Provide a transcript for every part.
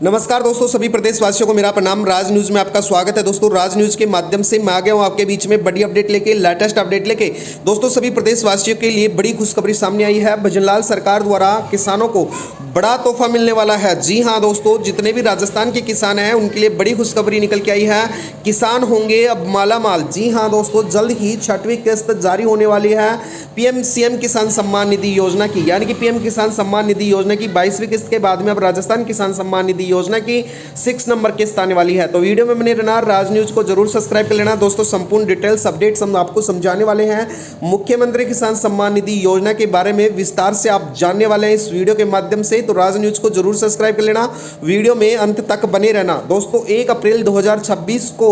नमस्कार दोस्तों, सभी प्रदेशवासियों को मेरा प्रणाम। राज न्यूज़ में आपका स्वागत है। दोस्तों, राज न्यूज़ के माध्यम से मैं आ गया हूँ आपके बीच में बड़ी अपडेट लेके, लेटेस्ट अपडेट लेके। दोस्तों, सभी प्रदेशवासियों के लिए बड़ी खुशखबरी सामने आई है। भजनलाल सरकार द्वारा किसानों को बड़ा तोहफा मिलने वाला है। जी हाँ दोस्तों, जितने भी राजस्थान के किसान हैं उनके लिए बड़ी खुशखबरी निकल के आई है। किसान होंगे अब मालामाल। जी हाँ दोस्तों, जल्द ही 6वीं किस्त जारी होने वाली है पीएम सीएम किसान सम्मान निधि योजना की, यानी कि पीएम किसान सम्मान निधि योजना की 22वीं किस्त के बाद में अब राजस्थान किसान सम्मान निधि योजना की 6 नंबर किस्त आने वाली है। तो वीडियो में बने रहना, राज न्यूज़ को जरूर सब्सक्राइब कर लेना। दोस्तों, संपूर्ण डिटेल्स अपडेट्स हम आपको समझाने वाले हैं। मुख्यमंत्री किसान सम्मान निधि योजना के बारे में विस्तार से आप जानने वाले हैं इस वीडियो के माध्यम से। तो राज न्यूज़ को जरूर सब्सक्राइब कर लेना, वीडियो में अंत तक बने रहना। दोस्तों, 1 अप्रैल 2026 को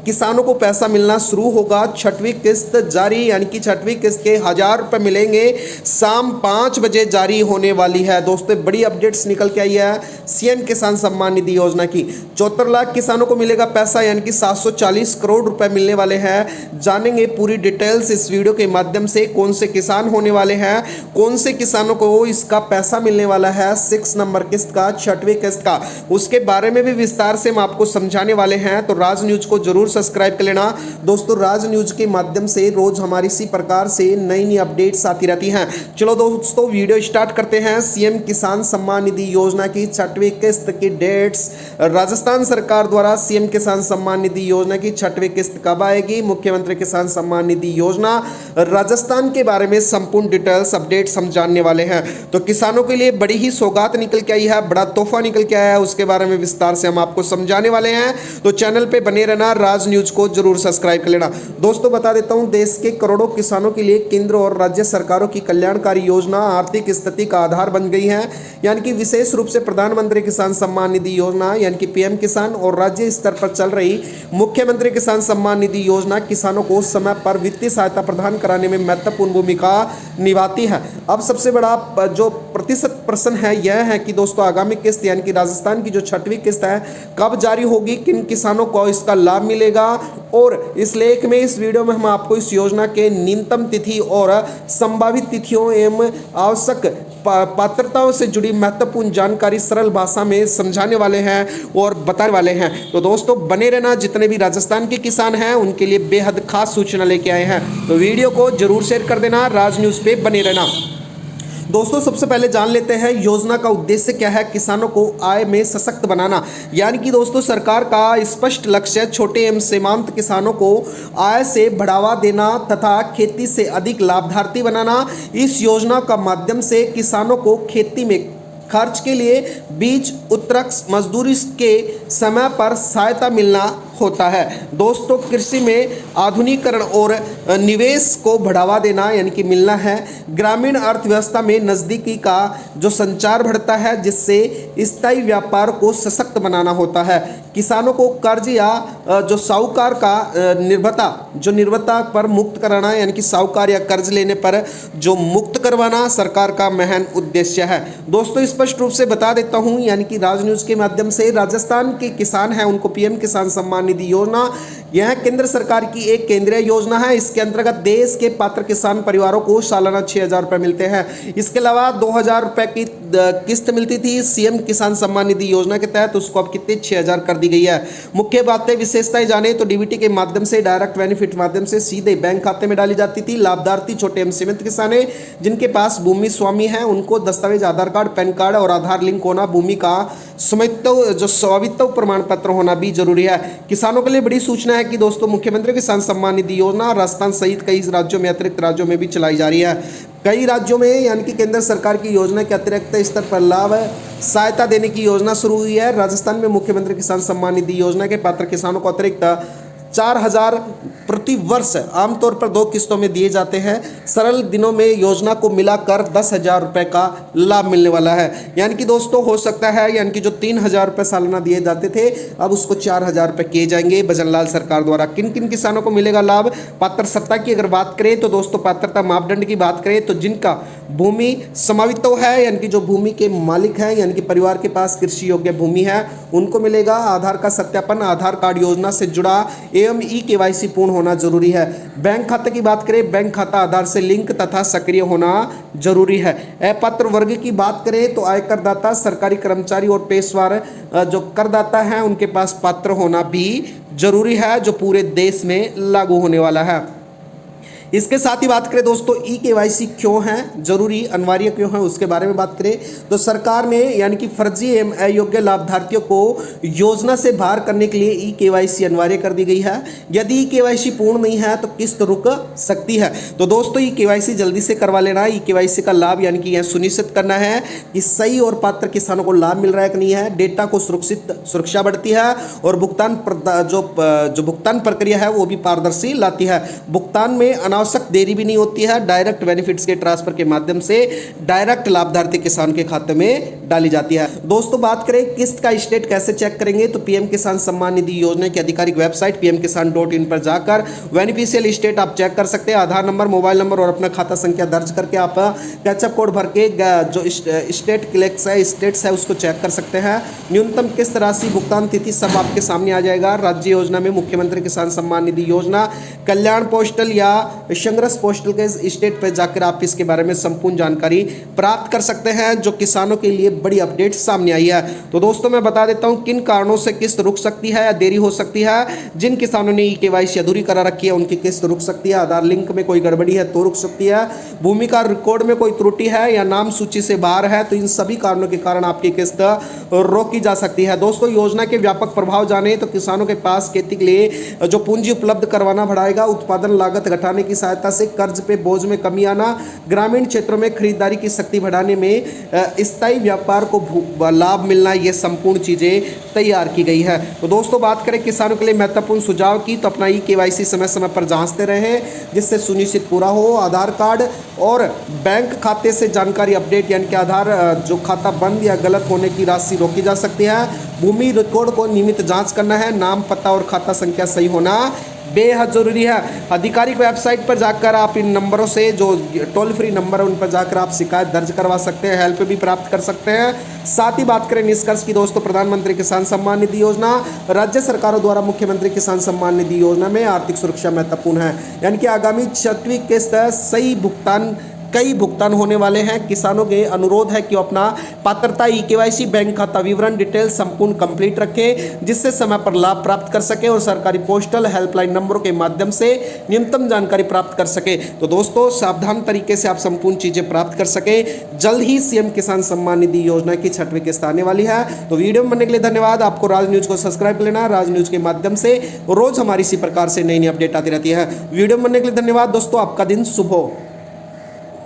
किसानों को पैसा मिलना शुरू होगा। 6वीं किस्त जारी, यानी कि 6वीं किस्त के 1000 रुपये मिलेंगे। शाम 5 बजे जारी होने वाली है। दोस्तों, बड़ी अपडेट्स निकल के आई है सीएम किसान सम्मान निधि योजना की। 74 लाख किसानों को मिलेगा पैसा, यानी कि 740 करोड़ रुपए मिलने वाले हैं। जानेंगे पूरी डिटेल्स इस वीडियो के माध्यम से। कौन से किसान होने वाले हैं, कौन से किसानों को इसका पैसा मिलने वाला है 6 नंबर किस्त का, 6वीं किस्त का, उसके बारे में भी विस्तार से हम आपको समझाने वाले हैं। तो राज न्यूज को जरूर सब्सक्राइब कर लेना। दोस्तों, राज न्यूज के माध्यम से रोज हमारी इसी प्रकार से नई नई अपडेट्स आती रहती हैं। चलो दोस्तों, वीडियो स्टार्ट करते हैं। सीएम किसान सम्मान निधि योजना की 6वीं किस्त की डेट्स। राजस्थान सरकार द्वारा सीएम किसान सम्मान निधि योजना की 6वीं किस्त कब आएगी, मुख्यमंत्री किसान सम्मान निधि योजना, राजस्थान के बारे में संपूर्ण डिटेल्स अपडेट्स हम जानने वाले हैं। तो किसानों के लिए बड़ी ही सौगात निकल के आई है, बड़ा तोहफा निकल के आया है, उसके बारे में विस्तार से हम आपको समझाने वाले हैं। तो चैनल पे बने रहना, राज न्यूज को जरूर सब्सक्राइब कर लेना। दोस्तों, बता देता हूं, देश के करोड़ों किसानों के लिए केंद्र और राज्य सरकारों की कल्याणकारी योजना आर्थिक स्थिति का आधार बन गई है। यानी कि विशेष रूप से प्रधानमंत्री किसान सम्मान निधि योजना, यानी कि पीएम किसान, और राज्य स्तर पर चल रही मुख्यमंत्री किसान सम्मान निधि योजना किसानों को समय पर वित्तीय सहायता प्रदान कराने में महत्वपूर्ण भूमिका निभाती है। अब सबसे बड़ा जो प्रतिशत प्रश्न है यह है कि दोस्तों, आगामी किस्त यानी कि राजस्थान की जो 6वीं किस्त है कब जारी होगी, किन किसानों को इसका लाभ मिलेगा, और इस लेख में, इस वीडियो में हम आपको इस योजना के न्यूनतम तिथि और संभावित तिथियों एवं आवश्यक पात्रताओं से जुड़ी महत्वपूर्ण जानकारी सरल भाषा में समझाने वाले हैं और बताने वाले हैं। तो दोस्तों, बने रहना। जितने भी राजस्थान के किसान हैं उनके लिए बेहद खास सूचना लेके आए हैं। तो वीडियो को जरूर शेयर कर देना, राज न्यूज़ पे बने रहना। दोस्तों, सबसे पहले जान लेते हैं योजना का उद्देश्य क्या है। किसानों को आय में सशक्त बनाना, यानी कि दोस्तों, सरकार का स्पष्ट लक्ष्य छोटे एवं सीमांत किसानों को आय से बढ़ावा देना तथा खेती से अधिक लाभार्थी बनाना। इस योजना का माध्यम से किसानों को खेती में खर्च के लिए बीज, उर्वरक, मजदूरी के समय पर सहायता मिलना होता है। दोस्तों, कृषि में आधुनिकीकरण और निवेश को बढ़ावा देना, यानी कि मिलना है। ग्रामीण अर्थव्यवस्था में नज़दीकी का जो संचार बढ़ता है, जिससे स्थायी व्यापार को सशक्त बनाना होता है। किसानों को कर्ज या जो साहूकार का निर्भरता पर मुक्त कराना, यानी कि साहूकार या कर्ज लेने पर जो मुक्त करवाना सरकार का महान उद्देश्य है। दोस्तों, स्पष्ट रूप से बता देता हूं, यानी कि राज न्यूज़ के माध्यम से राजस्थान के किसान हैं उनको पीएम किसान सम्मान निधि योजना, यह केंद्र सरकार की एक केंद्रीय योजना है। इसके अंतर्गत देश के पात्र किसान परिवारों को सालाना 6000 रुपये मिलते हैं। इसके अलावा 2000 रुपये की किस्त मिलती थी सीएम किसान सम्मान निधि योजना के तहत, उसको अब कितने 6000 कर दी गई है। मुख्य बातें, विशेषताएं जाने तो डीबीटी के माध्यम से, डायरेक्ट बेनिफिट माध्यम से सीधे बैंक खाते में डाली जाती थी। लाभार्थी छोटे एवं सीमित किसान हैं जिनके पास भूमि स्वामी है, उनको दस्तावेज आधार कार्ड, पैन कार्ड और आधार लिंक होना, भूमि का स्वामित्व प्रमाण पत्र होना भी जरूरी है। किसानों के लिए बड़ी सूचना है कि दोस्तों, मुख्यमंत्री किसान सम्मान निधि योजना राजस्थान सहित कई राज्यों में, अतिरिक्त राज्यों में भी चलाई जा रही है। कई राज्यों में, यानी कि केंद्र सरकार की योजना के अतिरिक्त स्तर पर लाभ सहायता देने की योजना शुरू हुई है। राजस्थान में मुख्यमंत्री किसान सम्मान निधि योजना के पात्र किसानों को अतिरिक्त 4000 प्रति वर्ष आमतौर पर 2 किस्तों में दिए जाते हैं। सरल दिनों में योजना को मिलाकर 10,000 रुपये का लाभ मिलने वाला है। यानी कि दोस्तों, हो सकता है, यानी कि जो 3000 रुपये सालाना दिए जाते थे अब उसको 4000 रुपये किए जाएंगे भजनलाल सरकार द्वारा। किन किन किसानों को मिलेगा लाभ, पात्रता की अगर बात करें तो दोस्तों, पात्रता मापदंड की बात करें तो जिनका भूमि स्वामित्व है, यानी कि जो भूमि के मालिक हैं, यानी कि परिवार के पास कृषि योग्य भूमि है उनको मिलेगा। आधार का सत्यापन, आधार कार्ड योजना से जुड़ा एवं ई-केवाईसी पूर्ण होना जरूरी है। बैंक खाते की बात करें, बैंक खाता आधार से लिंक तथा सक्रिय होना जरूरी है। अपात्र वर्ग की बात करें तो आयकरदाता, सरकारी कर्मचारी और पेशेवर जो करदाता हैं उनके पास पात्र होना भी जरूरी है, जो पूरे देश में लागू होने वाला है। इसके साथ ही बात करें दोस्तों ई-केवाईसी क्यों है जरूरी, अनिवार्य क्यों है, उसके बारे में बात करें तो सरकार ने यानी कि फर्जी एवं अयोग्य लाभार्थियों को योजना से बाहर करने के लिए ई-केवाईसी अनिवार्य कर दी गई है। यदि ई-केवाईसी पूर्ण नहीं है तो किस्त रुक सकती है। तो दोस्तों ई-केवाईसी जल्दी से करवा लेना। ई-केवाईसी का लाभ यानी कि यह सुनिश्चित करना है कि सही और पात्र किसानों को लाभ मिल रहा है कि नहीं है, डेटा को सुरक्षा बढ़ती है और भुगतान जो भुगतान प्रक्रिया है वो भी पारदर्शी लाती है। भुगतान में अनावश्यक देरी भी नहीं होती है। डायरेक्ट बेनिफिट्स के ट्रांसफर के माध्यम से डायरेक्ट लाभार्थी किसान के खाते में डाली जाती है। दोस्तों बात करें किस्त का स्टेट कैसे चेक करेंगे तो पीएम किसान सम्मान निधि योजना की आधिकारिक वेबसाइट pmkisan.in पर जाकर बेनिफिशियल स्टेट आप चेक कर सकते हैं। आधार नंबर, मोबाइल नंबर और अपना खाता संख्या दर्ज करके आप कैचअप कोड भर के जो स्टेट क्लेक्स है, स्टेट्स है उसको चेक कर सकते हैं। न्यूनतम किस्त राशि, भुगतान तिथि सब आपके सामने आ जाएगा। राज्य योजना में मुख्यमंत्री किसान सम्मान निधि योजना, कल्याण पोस्टल या संग्रह पोस्टल के स्टेट पर जाकर आप इसके बारे में संपूर्ण जानकारी प्राप्त कर सकते हैं, जो किसानों के लिए बड़ी अपडेट सामने आई है। तो दोस्तों मैं बता देता हूं किन कारणों से किस्त रुक सकती है या देरी हो सकती है। जिन किसानों ने ई-केवाईसी अधूरी करा रखी है उनकी किस्त रुक सकती है। आधार लिंक में कोई गड़बड़ी है तो रुक सकती है। भूमि का रिकॉर्ड में कोई त्रुटि है या नाम सूची से बाहर है तो इन सभी कारणों के कारण आपकी किस्त रोकी जा सकती है। दोस्तों योजना के व्यापक प्रभाव जाने तो किसानों के पास खेती के लिए जो पूंजी उपलब्ध करवाना बढ़ाएगा, उत्पादन लागत घटाने की सहायता से कर्ज पे बोझ में कमी आना, ग्रामीण क्षेत्रों में खरीदारी की शक्ति बढ़ाने में स्थायी व्यापार को लाभ मिलना, ये संपूर्ण चीजें तैयार की गई है। तो दोस्तों बात करें किसानों के लिए महत्वपूर्ण सुझाव की तो अपना ई-केवाईसी समय समय पर जांचते रहें जिससे सुनिश्चित पूरा हो। आधार कार्ड और बैंक खाते से जानकारी अपडेट यानी कि आधार जो खाता बंद या गलत होने की राशि रोकी जा सकती है। भूमि रिकॉर्ड को नियमित जांच करना है। नाम, पता और खाता संख्या सही होना बेहद जरूरी है। आधिकारिक वेबसाइट पर जाकर आप इन नंबरों से जो टोल फ्री नंबर है उन पर जाकर आप शिकायत दर्ज करवा सकते हैं, हेल्प भी प्राप्त कर सकते हैं। साथ ही बात करें निष्कर्ष की दोस्तों, प्रधानमंत्री किसान सम्मान निधि योजना राज्य सरकारों द्वारा मुख्यमंत्री किसान सम्मान निधि योजना में आर्थिक सुरक्षा महत्वपूर्ण है। यानी कि आगामी 6वीं किस्त सही कई भुगतान होने वाले हैं। किसानों के अनुरोध है कि वो अपना पात्रता, ई-केवाईसी, बैंक खाता विवरण डिटेल संपूर्ण कंप्लीट रखें जिससे समय पर लाभ प्राप्त कर सके और सरकारी पोस्टल हेल्पलाइन नंबरों के माध्यम से न्यूनतम जानकारी प्राप्त कर सके। तो दोस्तों सावधान तरीके से आप संपूर्ण चीजें प्राप्त कर सके। जल्द ही सीएम किसान सम्मान निधि योजना की 6वीं किस्त आने वाली है। तो वीडियो में बनने के लिए धन्यवाद। आपको राज न्यूज को सब्सक्राइब कर लेना। राज न्यूज के माध्यम से रोज हमारी इसी प्रकार से नई नई अपडेट आती रहती है। वीडियो में बनने के लिए धन्यवाद दोस्तों। आपका दिन शुभ हो।